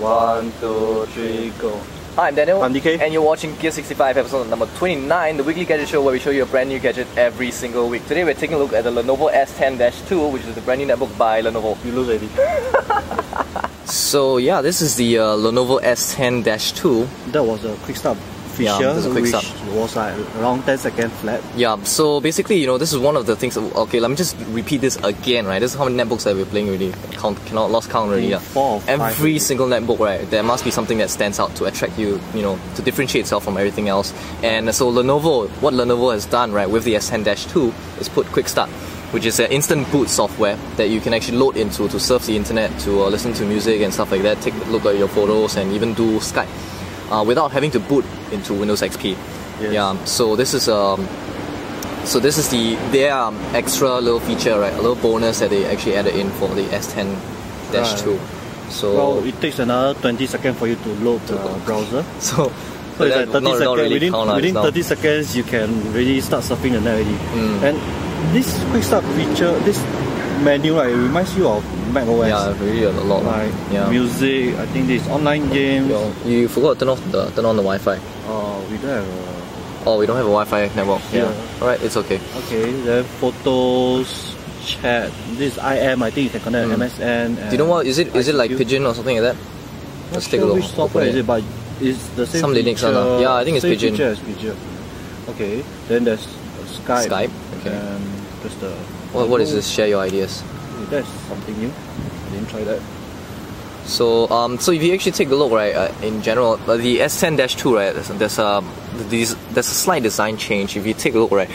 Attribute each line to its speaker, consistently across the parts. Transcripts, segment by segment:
Speaker 1: 1, 2, 3, go.
Speaker 2: Hi, I'm Daniel.
Speaker 1: I'm DK.
Speaker 2: And you're watching Gear65 episode number 29, the weekly gadget show where we show you a brand new gadget every single week. Today we're taking a look at the Lenovo S10-2, which is the brand new netbook by Lenovo.
Speaker 1: You lose already.
Speaker 2: So yeah, this is the Lenovo S10-2.
Speaker 1: That was a Quickstart feature, which was like around 10 seconds flat.
Speaker 2: Yeah, so basically, you know, this is one of the things. Okay, let me just repeat this again, right? This is how many netbooks that we're playing already. Cannot lost count already. Yeah.
Speaker 1: 4 or 5
Speaker 2: every
Speaker 1: already. Single
Speaker 2: netbook, right? There must be something that stands out to attract you, you know, to differentiate itself from everything else. And so what Lenovo has done, right, with the S10-2 is put Quickstart, which is an instant boot software that you can actually load into to surf the internet, to listen to music and stuff like that, take a look at your photos and even do Skype without having to boot into Windows XP.
Speaker 1: Yes.
Speaker 2: Yeah, so this is their extra little feature, right? A little bonus that they actually added in for the S10-2.
Speaker 1: Right.
Speaker 2: So
Speaker 1: well, it takes another 20 seconds for you to load the browser.
Speaker 2: So
Speaker 1: it's like 30 seconds.
Speaker 2: Really
Speaker 1: within 30 seconds, you can really start surfing the net already. And this Quickstart feature, this menu, right, it reminds you of Mac OS.
Speaker 2: Yeah, really a lot.
Speaker 1: Like music, I think this online games.
Speaker 2: You forgot to turn on the Wi-Fi.
Speaker 1: We don't have
Speaker 2: Oh, we don't have a Wi-Fi network.
Speaker 1: Yeah.
Speaker 2: Alright, it's okay.
Speaker 1: Okay, then photos, chat. This is IM, I think you can connect MSN.
Speaker 2: Do you know what? Is it like Pigeon or something like that? Let's take a look.
Speaker 1: Which software is it, but it's the same
Speaker 2: Some Linux
Speaker 1: feature.
Speaker 2: one. Yeah, I think it's
Speaker 1: same
Speaker 2: Pigeon.
Speaker 1: Feature as Pigeon. Okay, then there's Skype.
Speaker 2: Skype, okay.
Speaker 1: And there's the...
Speaker 2: What is this? Share your ideas.
Speaker 1: That's something new. I didn't try that.
Speaker 2: So so if you actually take a look, right, in general, the S10-2, right, there's a slight design change. If you take a look, right,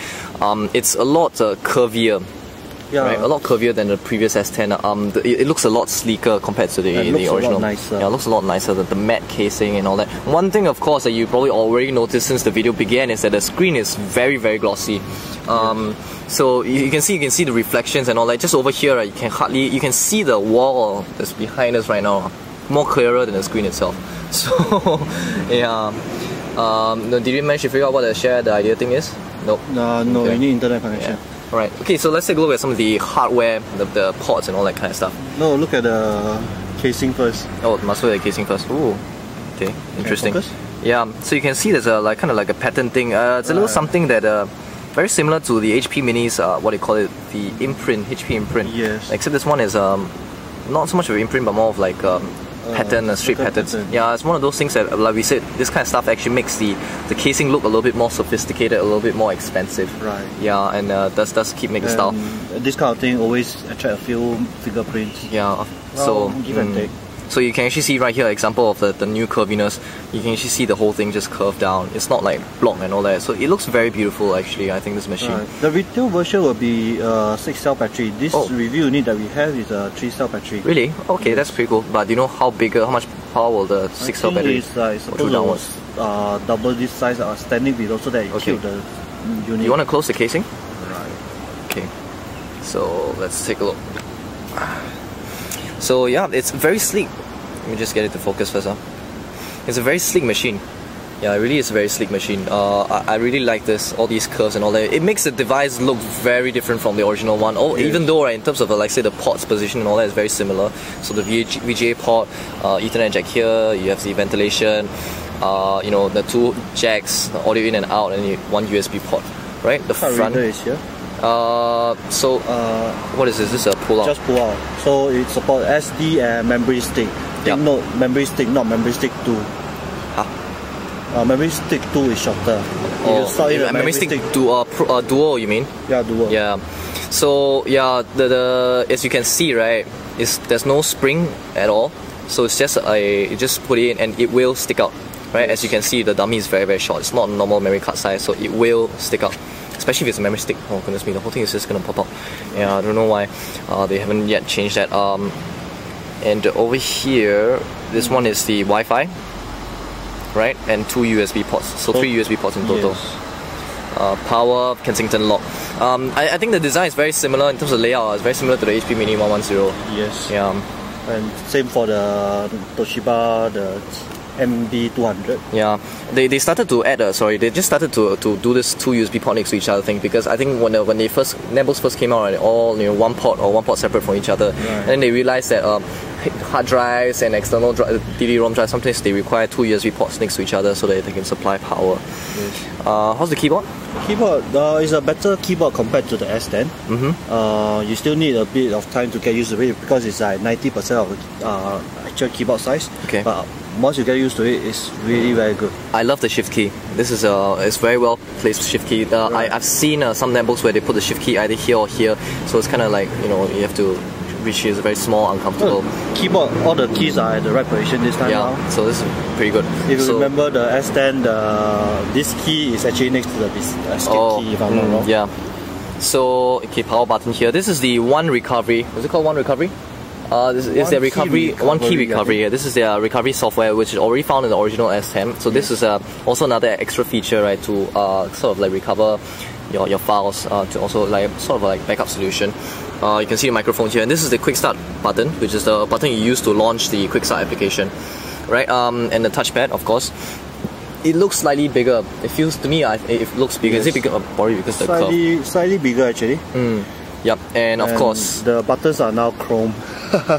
Speaker 2: it's a lot curvier.
Speaker 1: Yeah.
Speaker 2: Right, a lot curvier than the previous S10. It looks a lot sleeker compared to the original.
Speaker 1: A lot nicer.
Speaker 2: Yeah, it looks a lot nicer. The matte casing and all that. One thing, of course, that you probably already noticed since the video began is that the screen is very, very glossy. So you can see the reflections and all that. Just over here, right, you can see the wall that's behind us right now, more clearer than the screen itself. So yeah. Did you manage to figure out what the share the idea thing is? Nope.
Speaker 1: No,
Speaker 2: okay.
Speaker 1: You need internet connection.
Speaker 2: Yeah. Alright, okay, so let's take a look at some of the hardware, the ports and all that kind of stuff.
Speaker 1: No, look at the casing first.
Speaker 2: Oh, must look at the casing first. Ooh, okay, interesting. Yeah, so you can see there's a kind of like a pattern thing. It's a little something that very similar to the HP Mini's, what do you call it, the imprint, HP imprint.
Speaker 1: Yes.
Speaker 2: Except this one is not so much of an imprint, but more of like pattern, a straight pattern. Yeah, it's one of those things that, like we said, this kind of stuff actually makes the casing look a little bit more sophisticated, a little bit more expensive.
Speaker 1: Right.
Speaker 2: Yeah, and does keep making style.
Speaker 1: This kind of thing always attract a few fingerprints.
Speaker 2: Yeah.
Speaker 1: Well,
Speaker 2: so
Speaker 1: give and take.
Speaker 2: So you can actually see right here, example of the new curviness. You can actually see the whole thing just curved down. It's not like blocked and all that. So it looks very beautiful actually, I think, this machine.
Speaker 1: Right. The retail version will be 6-cell battery. This review unit that we have is a 3-cell battery.
Speaker 2: Really? Okay, that's pretty cool. But do you know how much power will the 6-cell battery?
Speaker 1: It's supposed to double this size standing below so that it kills the unit.
Speaker 2: You want to close the casing?
Speaker 1: Right.
Speaker 2: Okay. So let's take a look. So yeah, it's very sleek. Let me just get it to focus first. It's a very sleek machine. Yeah, it really is a very sleek machine. I really like this, all these curves and all that. It makes the device look very different from the original one. Even though, right, in terms of like say the ports position and all that is very similar. So the VGA port, Ethernet jack here, you have the ventilation, you know, the 2 jacks, the audio in and out, and one USB port. Right, the front
Speaker 1: is here.
Speaker 2: What is this? This is a pull out.
Speaker 1: Just pull out. So it supports SD and memory stick. Take note, memory stick, not memory stick 2. Memory stick 2 is shorter.
Speaker 2: Memory stick dual, you mean?
Speaker 1: Yeah, dual.
Speaker 2: Yeah. So yeah, as you can see, right, there's no spring at all. So it's just you just put it in and it will stick out. Right? As you can see, the dummy is very, very short. It's not a normal memory card size, so it will stick out. Especially if it's a memory stick. Oh goodness me, the whole thing is just gonna pop out. Yeah, I don't know why they haven't yet changed that. And over here, this one is the Wi-Fi, right? And 2 USB ports, so 3 USB ports in total.
Speaker 1: Yes.
Speaker 2: Power, Kensington lock. I think the design is very similar in terms of layout. It's very similar to the HP Mini 110.
Speaker 1: Yes.
Speaker 2: Yeah.
Speaker 1: And same for the Toshiba, the MB200.
Speaker 2: Yeah, they started to add they just started to do this 2 USB port next to each other thing, because I think when they first, netbooks first came out, right, all one port separate from each other, right. And then they realized that hard drives and external DVD-ROM drives, sometimes they require 2 USB ports next to each other so that they can supply power. Yes. How's the keyboard?
Speaker 1: Keyboard is a better keyboard compared to the S10. You still need a bit of time to get used to it because it's like 90% of the actual keyboard size. Okay. But once you get used to it, it's really very good. I
Speaker 2: love the shift key. This is it's very well placed shift key. Right. I've seen some netbooks where they put the shift key either here or here, so it's kind of like, you know, you have to reach is very small, uncomfortable.
Speaker 1: Keyboard, all the keys are at the right position this time.
Speaker 2: Yeah, so this is pretty good.
Speaker 1: If you remember the S10, this key is actually next to the escape key, if I'm not wrong.
Speaker 2: Yeah. So, okay, power button here. This is the one recovery. Is it called one recovery? This is their one key recovery. Yeah. This is their recovery software, which is already found in the original S10. So this is also another extra feature, right, to sort of like recover your files, to also like sort of like backup solution. You can see the microphone here, and this is the Quickstart button, which is the button you use to launch the Quickstart application, right? And the touchpad, of course. It looks slightly bigger. It feels to me, it looks bigger. Yes. Is it bigger? Probably because the curve.
Speaker 1: Slightly bigger actually.
Speaker 2: Yep, and of course
Speaker 1: the buttons are now chrome.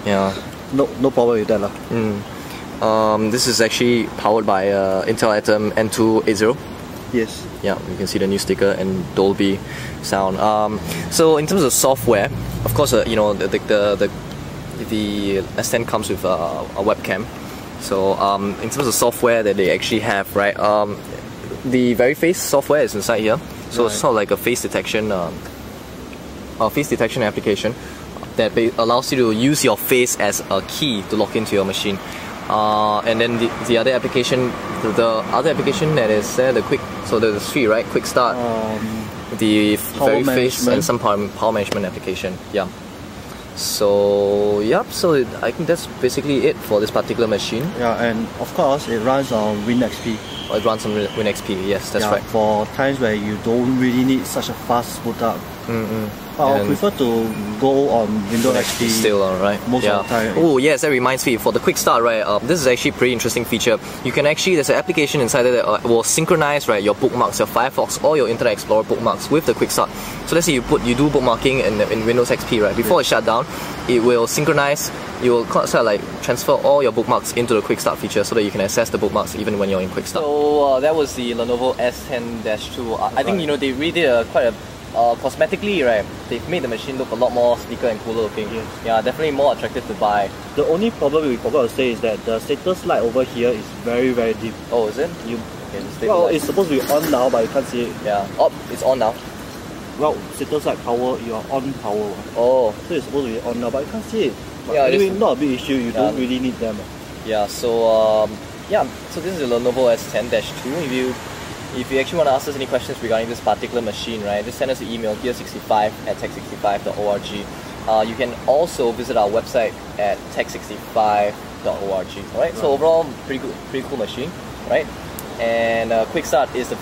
Speaker 2: Yeah.
Speaker 1: No problem with that lah.
Speaker 2: This is actually powered by Intel Atom N280.
Speaker 1: Yes.
Speaker 2: Yeah, you can see the new sticker and Dolby sound. So in terms of software, of course, you know, the S10 comes with a webcam. So in terms of software that they actually have, right? The VeriFace software is inside here. So it's sort of like a face detection application that allows you to use your face as a key to log into your machine. And then the other application, that is there, so there's three, right? Quickstart, the VeriFace, and some power management application. Yeah. So yep. So I think that's basically it for this particular machine.
Speaker 1: Yeah, and of course it runs on WinXP.
Speaker 2: Oh, it runs on WinXP. Yes, that's right.
Speaker 1: For times where you don't really need such a fast boot up. I prefer to go on Windows XP
Speaker 2: still, right?
Speaker 1: Most of the time.
Speaker 2: Oh yes, that reminds me. For the Quickstart, right? This is actually a pretty interesting feature. You can actually, there's an application inside there that will synchronize, right, your bookmarks, your Firefox or your Internet Explorer bookmarks with the Quickstart. So let's say you do bookmarking in Windows XP, right? Before it shut down, it will synchronize. You will sort of like transfer all your bookmarks into the Quickstart feature so that you can access the bookmarks even when you're in Quickstart. So that was the Lenovo S10-2. I think, you know, they really did quite a cosmetically, right, they've made the machine look a lot more sleeker and cooler looking. Yeah, definitely more attractive to buy.
Speaker 1: The only problem we forgot to say is that the status light over here is very, very dim.
Speaker 2: Oh, is it?
Speaker 1: Well, it's supposed to be on now, but you can't see it.
Speaker 2: Yeah. Oh, it's on now.
Speaker 1: Well, status light power, you are on power.
Speaker 2: Oh.
Speaker 1: So it's supposed to be on now, but you can't see it. But
Speaker 2: yeah,
Speaker 1: anyway, not a big issue, you don't really need them.
Speaker 2: Yeah, so so this is the Lenovo S10-2. If you actually want to ask us any questions regarding this particular machine, right, just send us an email, gear65@tech65.org. You can also visit our website at tech65.org. Alright, so overall, pretty cool machine, right? And Quickstart is the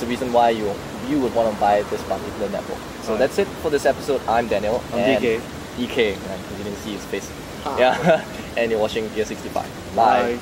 Speaker 2: reason why you would want to buy this particular netbook. So that's it for this episode. I'm Daniel.
Speaker 1: I'm DK.
Speaker 2: DK, because you didn't see his face. Yeah, and you're watching Gear65. Bye.